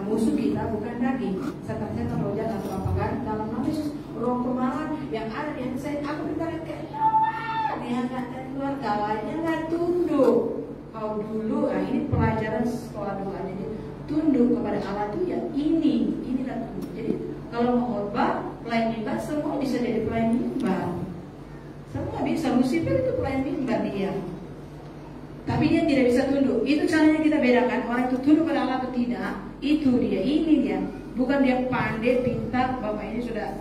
Musuh kita bukan daging, setan-setan roh jahat atau apa kan, dalam nama Yesus, roh kemarahan yang ada di hati saya, aku berkata keluar, diangkatkan keluar, kawannya nggak tunduk. Kau dulu, ini pelajaran sekolah dulu aja, tunduk kepada Allah itu ya inilah tunduk. Jadi kalau mau khotbah, pelayan mimbar, semua bisa jadi pelayan mimbar, semua bisa. Lucifer itu pelayan mimbar dia. Tapi dia tidak bisa tunduk. Itu caranya kita bedakan orang itu tunduk pada Allah atau tidak. Itu dia, ini dia. Bukan dia pandai, pintar. Bapak ini sudah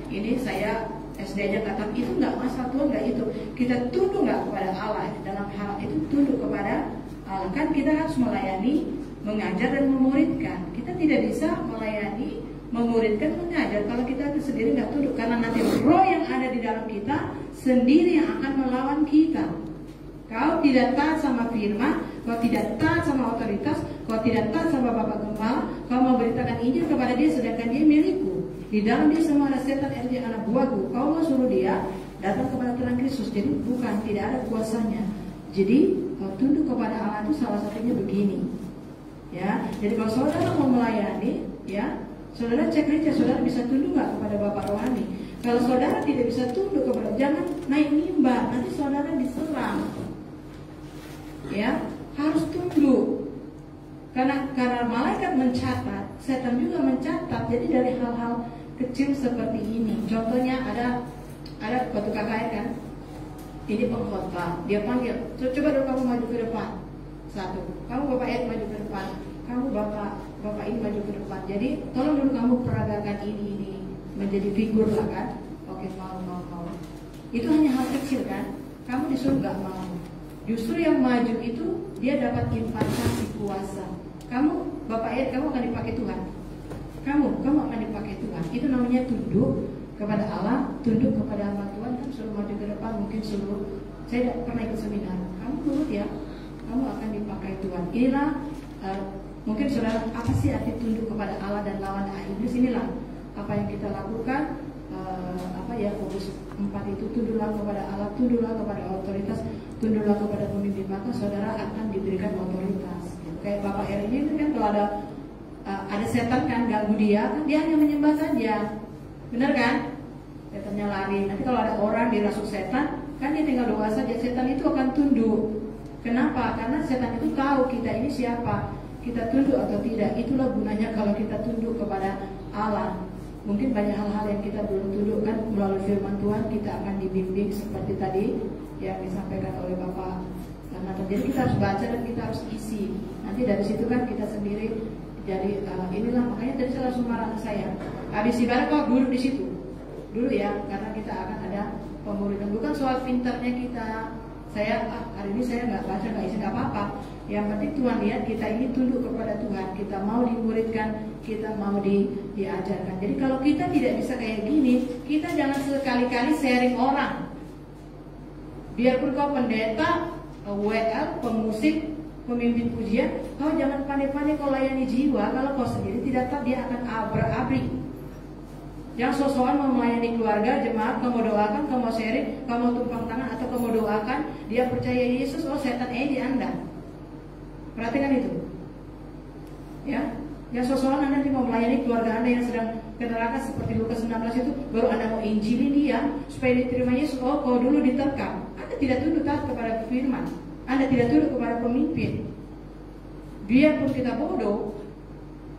ini saya SD aja nggak tahu. Itu nggak masalah, Tuhan nggak itu. Kita tunduk nggak kepada Allah dalam hal itu, tunduk kepada Allah. Kan kita harus melayani, mengajar dan memuridkan. Kita tidak bisa melayani, memuridkan, mengajar kalau kita sendiri nggak tunduk. Karena nanti roh yang ada di dalam kita sendiri yang akan melawan kita. Kau tidak taat sama firman, kau tidak taat sama otoritas, kau tidak taat sama Bapak Gembala, kau memberitakan Injil kepada dia sedangkan dia milikku. Di dalam dia semua ada setan RJ anak buahku. Kau mau suruh dia datang kepada terang Kristus. Jadi bukan, tidak ada kuasanya. Jadi kau tunduk kepada Allah itu salah satunya begini. Ya, jadi kalau saudara mau melayani, ya, saudara cek aja saudara bisa tunduk nggak kepada Bapak rohani. Kalau saudara tidak bisa tunduk kepada, jangan naik mimbar, nanti saudara diserang. Ya, harus tunduk. Karena malaikat mencatat, setan juga mencatat. Jadi dari hal-hal kecil seperti ini. Contohnya ada waktu KKR kan, ini pengkhotbah, dia panggil, coba dulu kamu maju ke depan. Satu, kamu Bapak Ed maju ke depan, kamu Bapak ini maju ke depan. Jadi tolong dulu kamu peragakan ini menjadi figur lah kan. Oke, mau. Itu hanya hal kecil kan. Kamu disuruh nggak mau. Justru yang maju itu dia dapat impartasi kuasa. Kamu, Bapak Ed, kamu akan dipakai Tuhan. Kamu akan dipakai Tuhan. Itu namanya tunduk kepada Allah, tunduk kepada hamba Tuhan. Kan suruh maju ke depan, mungkin suruh. Saya tidak pernah ikut seminar. Kamu turut ya, kamu akan dipakai Tuhan. Inilah mungkin saudara, apa sih arti tunduk kepada Allah dan lawan iblis? Inilah apa yang kita lakukan. Yakobus 4 itu, tunduklah kepada Allah, tunduklah kepada otoritas, tunduklah kepada pemimpin, maka saudara akan diberikan otoritas. Kayak Bapak Eri ini kan kalau ada setan kan ganggu dia, kan dia hanya menyembah saja, benar kan? Setannya lari. Nanti kalau ada orang dirasuk setan, kan dia tinggal doa saja, setan itu akan tunduk. Kenapa? Karena setan itu tahu kita ini siapa, kita tunduk atau tidak. Itulah gunanya kalau kita tunduk kepada Allah. Mungkin banyak hal-hal yang kita belum tunduk kan, melalui firman Tuhan kita akan dibimbing seperti tadi yang disampaikan oleh Bapak. Karena jadi kita harus baca dan kita harus isi. Nanti dari situ kan kita sendiri jadi inilah, makanya tadi saya langsung marah ke saya. Habis ibadah kok duduk di situ dulu ya, karena kita akan ada pemuridan. Bukan soal pintarnya kita. Saya hari ini saya nggak baca, nggak isi, nggak apa-apa. Yang penting Tuhan lihat kita ini tunduk kepada Tuhan, kita mau dimuridkan, kita mau diajarkan. Jadi kalau kita tidak bisa kayak gini, kita jangan sekali-kali sharing orang. Biarpun kau pendeta, WL, pemusik, pemimpin pujian, kau jangan pandai-pandai kau layani jiwa. Kalau kau sendiri tidak tahu, dia akan abra-abri. Yang sosokan mau melayani keluarga, jemaat, kau mau doakan, kau mau sharing, kau mau tumpang tangan, atau kau mau doakan, dia percaya Yesus, oh setan di Anda. Perhatikan itu. Ya, yang sosokan Anda mau melayani keluarga Anda yang sedang ke neraka seperti Lukas 16 itu, baru Anda mau injilin dia supaya diterima Yesus, oh kau dulu diterkam. Anda tidak tunduk taat kepada firman, Anda tidak tunduk kepada pemimpin. Biarpun kita bodoh,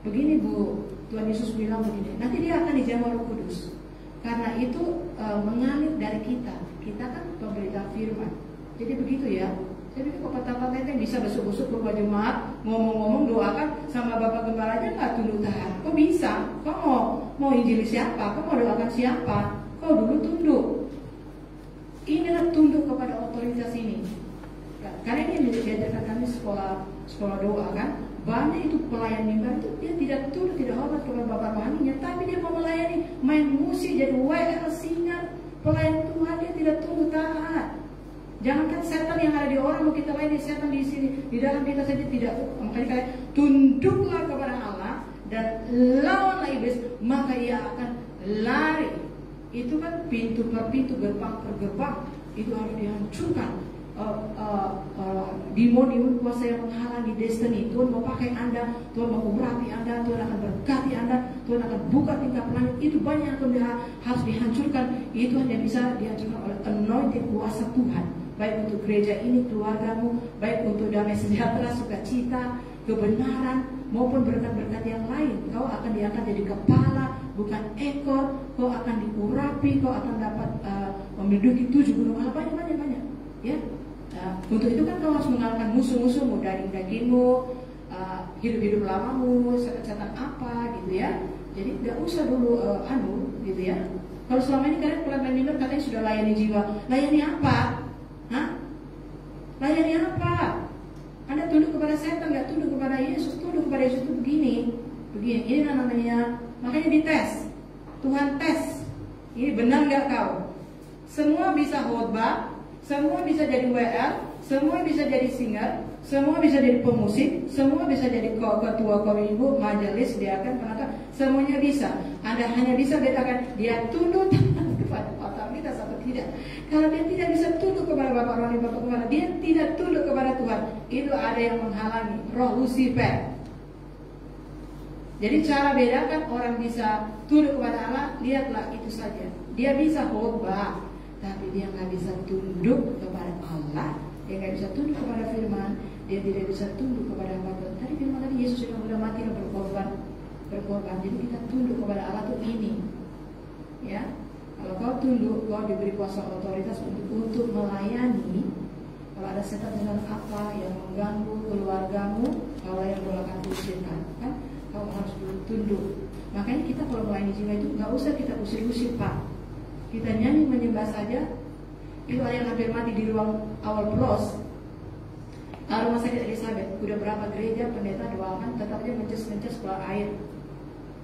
begini Bu, Tuhan Yesus bilang begini, nanti dia akan dijamah Roh Kudus. Karena itu mengalir dari kita. Kita kan pemberita firman. Jadi begitu ya. Jadi kok kata-kata itu bisa besuk-besuk ke jemaat, ngomong-ngomong, doakan sama Bapak Gembalanya nggak tunduk taat. Kok bisa? Kok mau injili siapa? Kok mau doakan siapa? Kok dulu tunduk. Inilah tunduk kepada otoritas ini. Karena ini diajarkan kami sekolah doa kan. Banyak itu pelayan mimbar itu dia tidak tunduk, tidak hormat kepada Bapak rohaninya, tapi dia mau melayani, main musik, jadi WL, singer, pelayan Tuhan, dia tidak tunduk taat. Jangankan setan yang ada di orang mau kita layani, setan di sini, di dalam kita saja tidak. Makanya kayak tunduklah kepada Allah dan lawanlah iblis, maka ia akan lari. Itu kan pintu per pintu, gerbang per gerbang, itu harus dihancurkan. demon kuasa yang menghalangi destiny. Tuhan mau pakai Anda, Tuhan mau urapi Anda, Tuhan akan berkati Anda, Tuhan akan buka tingkap langit. Itu banyak yang harus dihancurkan. Itu hanya bisa dihancurkan oleh anointing kuasa Tuhan. Baik untuk gereja ini, keluargamu, baik untuk damai sejahtera, sukacita, kebenaran, maupun berkat-berkat yang lain. Kau akan diangkat jadi kepala, bukan ekor. Kau akan diurapi, kau akan dapat menduduki 7 gunung. Banyak. Ya. Untuk itu kan kau harus mengalahkan musuh-musuhmu, daging-dagingmu, hidup-hidup lamamu, setan apa gitu ya. Jadi nggak usah dulu gitu ya. Kalau selama ini kalian pelan minor katanya sudah layani jiwa, layani apa? Layani apa? Anda tunduk kepada setan, nggak tunduk kepada Yesus. Tunduk kepada Yesus itu begini. Ini namanya, makanya dites. Tuhan tes. Ini benar nggak kau? Semua bisa khotbah, semua bisa jadi WL, semua bisa jadi singer, semua bisa jadi pemusik, semua bisa jadi ketua ibu, majelis, diakan, penata, semuanya bisa. Anda hanya bisa bedakan dia tunduk kepada otoritas atau tidak. Kalau dia tidak bisa tunduk kepada Bapak Rohani, Bapak Kepala, dia tidak tunduk kepada Tuhan. Itu ada yang menghalangi, roh Lucifer. Jadi cara bedakan orang bisa tunduk kepada Allah, lihatlah itu saja. Dia bisa khotbah, tapi dia nggak bisa tunduk kepada Allah, dia nggak bisa tunduk kepada firman, dia tidak bisa tunduk kepada apa-apa. Tadi firman tadi Yesus yang sudah mati dan berkorban. Jadi kita tunduk kepada Allah tuh ini, ya. Kalau kau tunduk, kau diberi kuasa otoritas untuk melayani. Kalau ada setan apa yang mengganggu keluargamu, kalau yang doakan usirkan, kan? Kau harus tunduk. Makanya kita kalau melayani jiwa itu nggak usah kita usir-usir, Pak. Kita nyanyi menyembah saja. Itu ada yang hampir mati di ruang awal pelos rumah sakit Elizabeth. Udah berapa gereja pendeta doakan, tetap aja mences keluar air.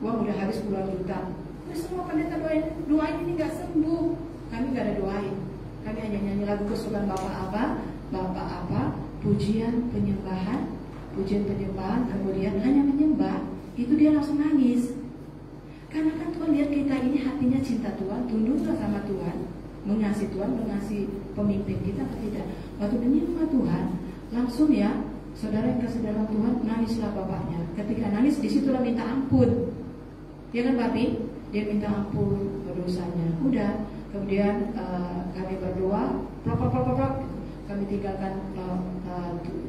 Uang udah habis puluhan juta. Nah, semua pendeta doain ini nggak sembuh. Kami nggak ada doain. Kami hanya nyanyi lagu kesukaan Bapak apa, pujian penyembahan, kemudian hanya menyembah. Itu dia langsung nangis. Karena kan Tuhan lihat kita ini hatinya cinta Tuhan, tunduklah sama Tuhan, mengasihi Tuhan, mengasihi pemimpin kita atau tidak. Waktu menyembah Tuhan, langsung ya, saudara yang kasih dalam Tuhan, nangislah bapaknya. Ketika nangis, disitulah minta ampun. Ya kan Papi? Dia minta ampun dosanya. Udah, kemudian kami berdoa, kami tinggalkan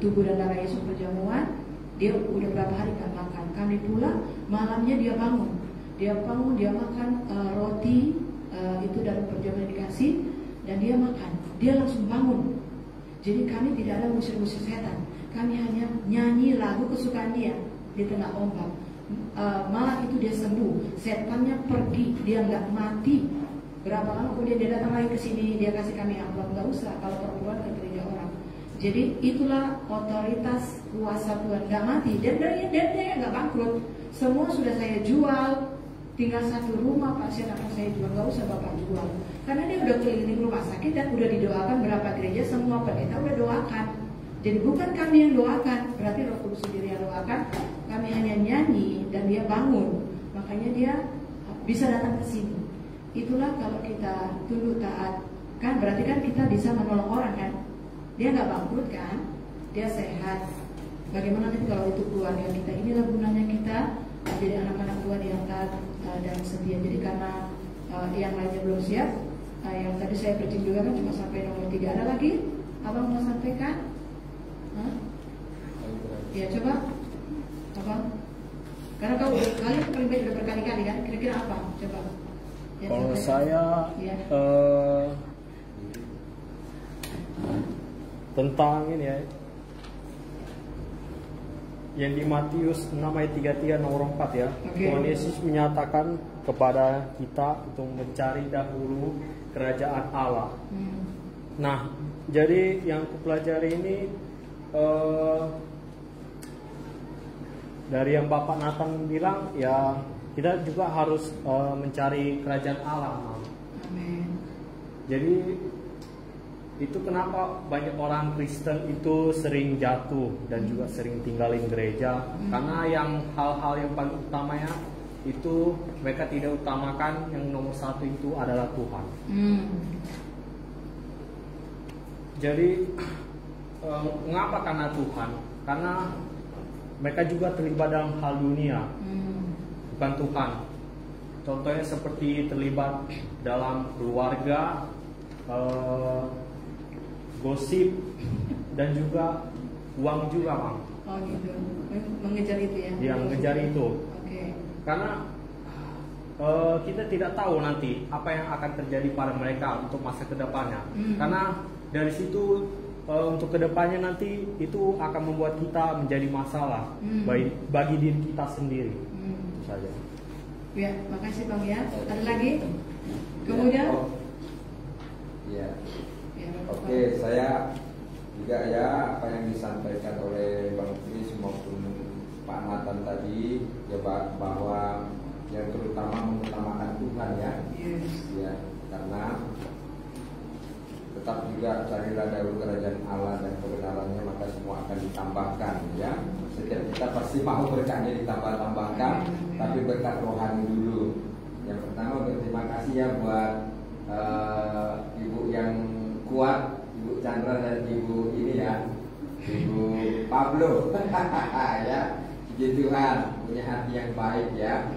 tubuh dan darah Yesus perjamuan. Dia udah berapa hari gak makan. Kami pulang, malamnya dia bangun, dia makan roti itu dari perjamuan dikasih, dan dia makan, dia langsung bangun. Jadi kami tidak ada musir-musir setan, kami hanya nyanyi lagu kesukaan dia di tengah ombak. Malah itu dia sembuh, setannya pergi, dia nggak mati. Berapa lama kemudian dia datang lagi ke sini, dia kasih kami amplop. Nggak usah kalau perempuan ke gereja orang. Jadi itulah otoritas kuasa Tuhan, nggak mati, dan dia nggak bangkrut. Semua sudah saya jual, tinggal satu rumah pasien akan saya jual, nggak usah Bapak jual. Karena dia udah keliling rumah sakit dan udah didoakan berapa gereja, semua pendeta udah doakan. Jadi bukan kami yang doakan, berarti Roh Kudus sendiri yang doakan. Kami hanya nyanyi dan dia bangun, makanya dia bisa datang ke sini. Itulah kalau kita tunduk taat, kan berarti kan kita bisa menolong orang kan. Dia nggak bangkrut kan, dia sehat. Bagaimana nanti kalau itu keluarga kita? Inilah gunanya kita jadi anak-anak Tuhan yang taat dan setia. Jadi karena yang lainnya belum siap, yang tadi saya preaching juga kan cuma sampai nomor 3. Ada lagi? Abang mau sampaikan? Ya coba, apa? Karena kalian paling baik udah berkali-kali kan. Kira-kira apa? Coba. Ya, kalau saya ya. Tentang ini ya, yang di Matius 6 ayat 33 nomor 4 ya. Okay. Tuhan Yesus menyatakan kepada kita untuk mencari dahulu kerajaan Allah. Nah, jadi yang kupelajari ini dari yang Bapak Nathan bilang ya, kita juga harus mencari kerajaan Allah. Amin. Jadi itu kenapa banyak orang Kristen itu sering jatuh dan juga sering tinggalin gereja, karena yang hal-hal yang paling utamanya itu mereka tidak utamakan yang nomor 1 itu adalah Tuhan. Jadi mengapa karena Tuhan? Karena mereka juga terlibat dalam hal dunia, bukan Tuhan. Contohnya seperti terlibat dalam keluarga, gosip, dan juga uang juga, Bang. Oh gitu, mengejar itu ya? Dia mengejar itu. Oke. Karena kita tidak tahu nanti apa yang akan terjadi pada mereka untuk masa kedepannya. Karena dari situ untuk kedepannya nanti itu akan membuat kita menjadi masalah bagi diri kita sendiri. Itu saja. Ya, makasih Bang ya. Ada lagi? Kemudian? Ya. Ya, Oke, saya juga ya apa yang disampaikan oleh Bang Kris maupun Pak Nathan tadi ya bahwa yang terutama mengutamakan Tuhan ya. Yes. Ya, karena tetap juga carilah dahulu kerajaan Allah dan kebenarannya, maka semua akan ditambahkan ya. Setiap kita pasti mau berkahnya ditambah-tambahkan, tapi berkat rohani dulu. Yang pertama berterima kasih ya buat Ibu yang kuat, Ibu Chandra dan Ibu ini ya, Ibu Pablo ya. Puji Tuhan punya hati yang baik ya.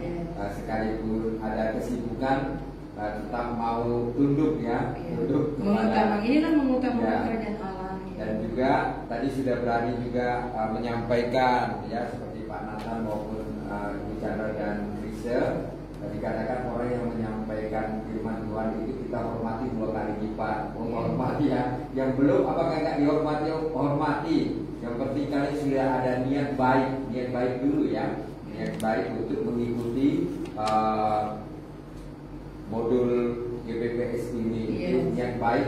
Sekalipun ada kesibukan tetap mau tunduk ya, tunduk kepada mengutamakan kerajaan Allah. Dan juga tadi sudah berani juga menyampaikan ya seperti Pak Nathan maupun Ibu Chandra dan Krisel. Dikatakan orang yang menyampaikan firman Tuhan itu kita hormati 2 kali lipat. Menghormati ya. Yang belum apakah enggak dihormati? Hormati. Yang penting kali sudah ada niat baik dulu ya. Niat baik untuk mengikuti modul GPPS ini. Itu niat baik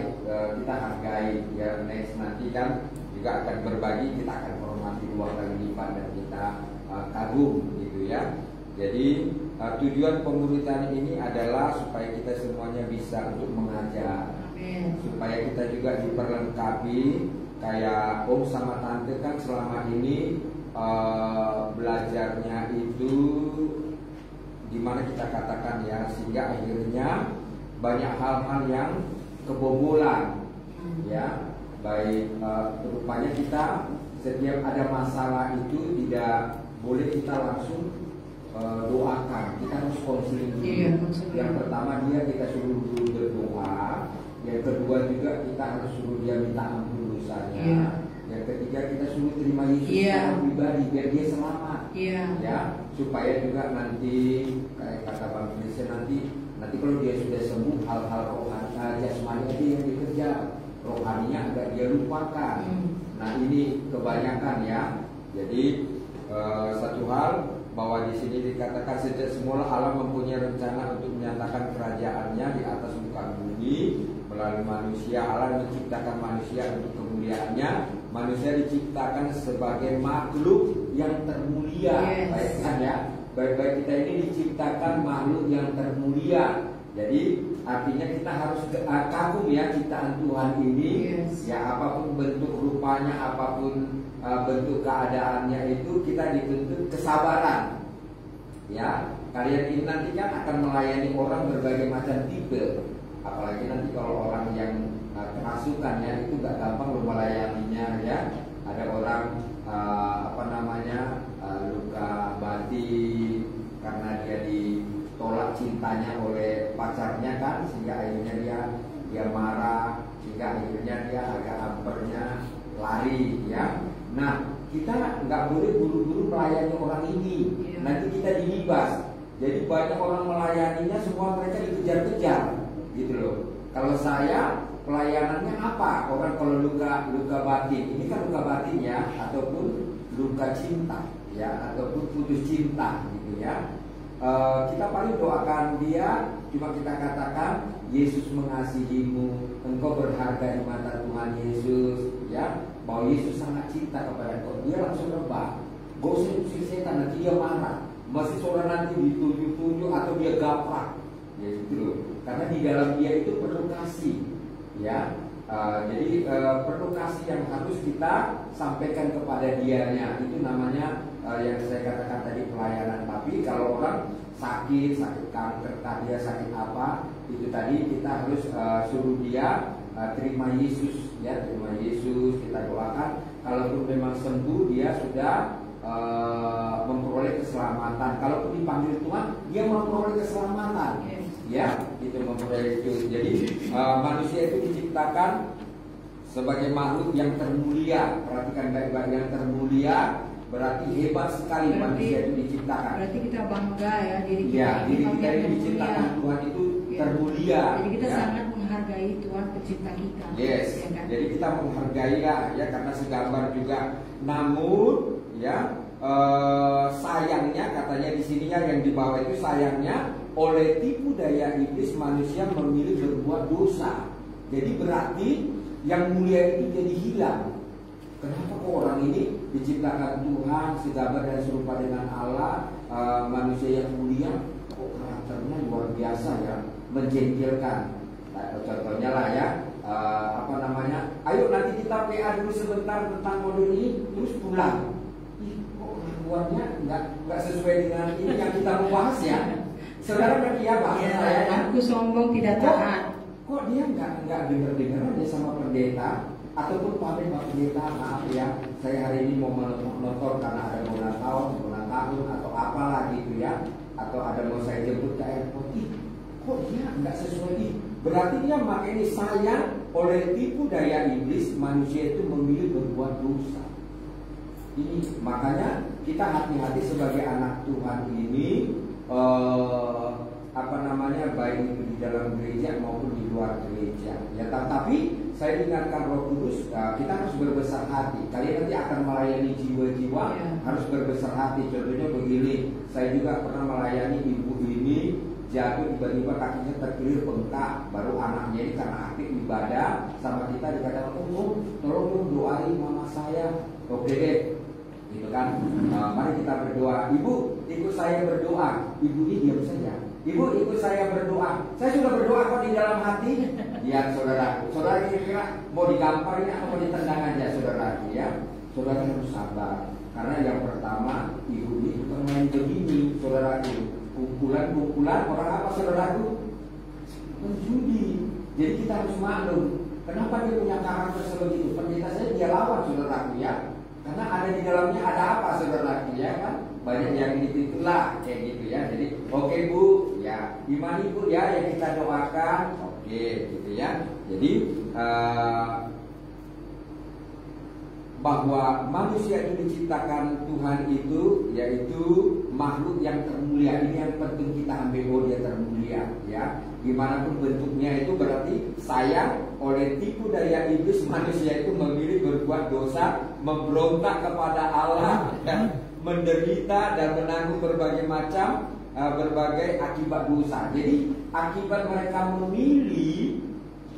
kita hargai ya. Next nanti kan juga akan berbagi, kita akan hormati 2 kali lipat dan kita kagum gitu ya. Jadi tujuan pemuritan ini adalah supaya kita semuanya bisa untuk mengajar. Supaya kita juga diperlengkapi. Kayak om sama tante kan selama ini belajarnya itu dimana kita katakan ya, sehingga akhirnya banyak hal-hal yang kebobolan ya. Baik rupanya kita setiap ada masalah itu tidak boleh kita langsung doakan, kita harus konseling dulu. Yang pertama kita suruh dulu berdoa. Yang kedua juga kita harus suruh dia minta ampun dosanya. Yang ketiga kita suruh terima Yesus secara pribadi biar dia selamat. Ya, supaya juga nanti kayak kata Bang Kristen nanti kalau dia sudah sembuh, hal-hal rohani jasmani aja yang dikejar, rohaninya agak dia lupakan. Nah ini kebanyakan ya. Jadi satu hal bahwa di sini dikatakan sejak semula Allah mempunyai rencana untuk menyatakan kerajaannya di atas muka bumi melalui manusia. Allah menciptakan manusia untuk kemuliaannya. Manusia diciptakan sebagai makhluk yang termulia. Baik kan ya? Baik-baik kita ini diciptakan makhluk yang termulia. Jadi artinya kita harus kagum ya ciptaan Tuhan ini. Ya apapun bentuk rupanya, apapun bentuk keadaannya itu kita dituntut kesabaran. Ya, kalian ini nanti kan akan melayani orang berbagai macam tipe. Apalagi nanti kalau orang yang kerasukan ya, itu gak gampang lo melayaninya ya. Ada orang luka batin karena dia ditolak cintanya oleh pacarnya kan, sehingga akhirnya dia marah, sehingga akhirnya dia agak ampernya lari ya. Nah, kita nggak boleh buru-buru melayani orang ini. Nanti kita dilibas. Jadi banyak orang melayaninya semua mereka dikejar-kejar, gitu loh. Kalau saya pelayanannya apa? Orang kalau luka batin, ini kan luka batin ya, ataupun luka cinta, ya, ataupun putus cinta, gitu ya. Kita paling doakan dia, cuma kita katakan Yesus mengasihimu, engkau berharga di mata Tuhan Yesus, ya. Bahwa Yesus sangat cinta kepada engkau, dia langsung rebah. Gak usah usir setan, nanti dia marah. Masih seorang nanti ditunjuk-tunjuk atau dia gaprak, ya gitu loh. Karena di dalam dia itu perlu kasih, ya. Jadi perlu kasih yang harus kita sampaikan kepada dianya. Itu namanya yang saya katakan tadi pelayanan. Tapi kalau orang sakit kanker, dia sakit apa, itu tadi kita harus suruh dia terima Yesus ya terima Yesus, kita doakan. Kalaupun memang sembuh, dia sudah memperoleh keselamatan. Kalaupun dipanggil Tuhan, dia memperoleh keselamatan. Ya, itu memperoleh itu. Jadi manusia itu diciptakan sebagai makhluk yang termulia. Perhatikan baik-baik, yang termulia berarti hebat sekali manusia itu diciptakan. Berarti kita bangga ya diri kita. Ya, diri kita ini diciptakan Tuhan itu termulia. Jadi kita ya. sangat menghargai Tuhan pencipta kita. Yes. Ya kan? Jadi kita menghargai ya karena segambar juga. Namun ya sayangnya katanya di sininya yang di bawah itu sayangnya oleh tipu daya iblis manusia memilih berbuat dosa. Jadi berarti yang mulia itu jadi hilang. Kenapa kok orang ini diciptakan Tuhan segambar dan serupa dengan Allah, manusia yang mulia, kok karakternya luar biasa ya, menjengkelkan. Nah, contohnya lah ya, apa namanya? Ayo nanti kita PA dulu sebentar tentang modul ini, terus pulang. Ih, kok kelakuannya nggak sesuai dengan ini yang kita mau bahas ya. Saudara ngerti ya Pak? Ya, aku sombong tidak taat. Kok dia nggak dengar dia sama pendeta? Ataupun pamit Pak Pendeta, maaf ya, saya hari ini mau menonton karena ada ulang tahun atau apalah gitu ya, atau ada mau saya jemput ke airport. Kok dia nggak sesuai ini? Berarti dia makanya sayang oleh tipu daya iblis manusia itu memilih berbuat dosa. Ini makanya kita hati-hati sebagai anak Tuhan ini, apa namanya, baik itu di dalam gereja maupun di luar gereja. Ya, tapi saya ingatkan Roh Kudus, kita harus berbesar hati. Kalian nanti akan melayani jiwa-jiwa, harus berbesar hati. Contohnya begini, saya juga pernah melayani ibu ini, jatuh tiba-tiba kakinya terkilir bengkak, baru anaknya ini karena aktif ibadah sama kita dikatakan, oh tolong dong doain mama saya. Oke deh, gitu kan. Mari kita berdoa. Ibu ikut saya berdoa. Ibu ini diam saja. Ibu ikut saya berdoa. Saya sudah berdoa kok di dalam hati. Ya saudara, saudara kira-kira mau digampar ini atau mau ditendang aja saudara ya. Saudara harus sabar. Karena yang pertama ibu ini bukan main begini saudara itu. Kumpulan orang apa saudaraku? Penjudi. Jadi kita harus maklum. Kenapa dia punya karakter seperti itu? Pendeta saya dia lawan saudaraku ya. Karena ada di dalamnya ada apa saudaraku ya kan? Banyak yang itulah kayak gitu ya. Jadi oke Bu, ya gimana Bu ya yang kita doakan, oke gitu ya. Jadi bahwa manusia itu diciptakan Tuhan itu yaitu makhluk yang termulia. Ini yang penting kita ambil, oh dia termulia ya. Gimana pun bentuknya itu berarti sayang oleh tipu daya iblis manusia itu memilih berbuat dosa, memberontak kepada Allah dan menderita dan menanggung berbagai macam berbagai akibat dosa. Jadi akibat mereka memilih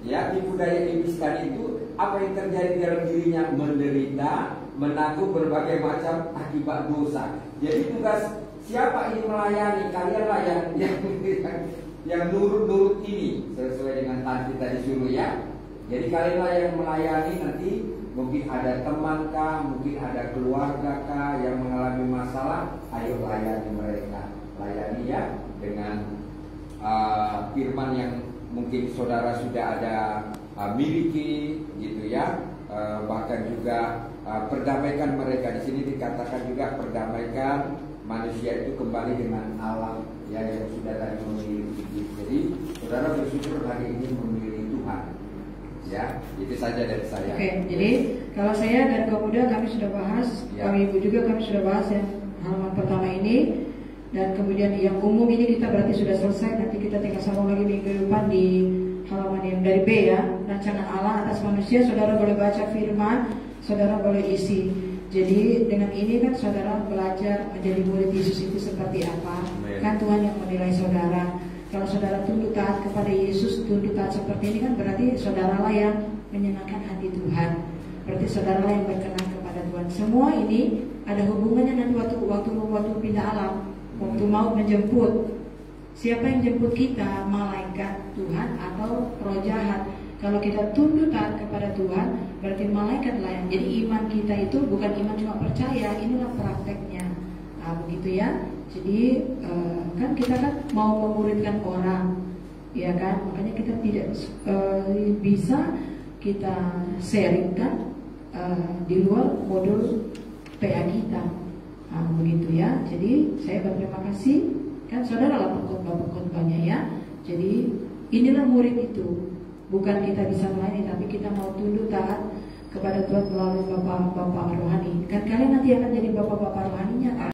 ya tipu daya iblis tadi itu, apa yang terjadi dalam dirinya? Menderita, menanggung berbagai macam akibat dosa. Jadi tugas siapa ini melayani? Kalianlah yang nurut ini sesuai dengan tanti tadi suruh ya. Jadi kalianlah yang melayani. Nanti mungkin ada teman kah, mungkin ada keluarga kah yang mengalami masalah, ayo layani mereka. Layani ya dengan firman yang mungkin saudara sudah ada miliki gitu ya. Bahkan juga perdamaikan mereka. Di sini dikatakan juga perdamaikan manusia itu kembali dengan alam ya, yang sudah tadi memilih. Jadi saudara bersyukur hari ini memilih Tuhan. Ya, itu saja dari saya. Oke, jadi kalau saya dan kaum muda kami sudah bahas, kami ibu juga kami sudah bahas yang halaman pertama ini, dan kemudian yang umum ini kita berarti sudah selesai. Nanti kita tinggal sambung lagi minggu depan di halaman yang dari B ya, rancangan Allah atas manusia. Saudara boleh baca firman, saudara boleh isi. Jadi dengan ini kan saudara belajar menjadi murid Yesus itu seperti apa. Kan Tuhan yang menilai saudara. Kalau saudara tunduk taat kepada Yesus, tunduk taat seperti ini kan berarti saudaralah yang menyenangkan hati Tuhan. Berarti saudaralah yang berkenan kepada Tuhan. Semua ini ada hubungannya nanti waktu pindah alam, waktu mau menjemput. Siapa yang jemput kita? Malaikat Tuhan atau roh jahat? Kalau kita tunduk taat kepada Tuhan, berarti malaikat lah yang. Jadi iman kita itu bukan iman cuma percaya, inilah prakteknya. Nah, begitu ya. Jadi kan kita kan mau memuridkan orang, ya kan? Makanya kita tidak bisa kita sharingkan di luar modul PA kita. Begitu ya. Jadi saya berterima kasih, kan saudara lah pengkhotbah-pengkhotbahnya ya. Jadi inilah murid itu. Bukan kita bisa melayani, tapi kita mau tunduk taat kepada Tuhan melalui bapak-bapak rohani. Kan kalian nanti akan jadi bapak-bapak rohaninya kan?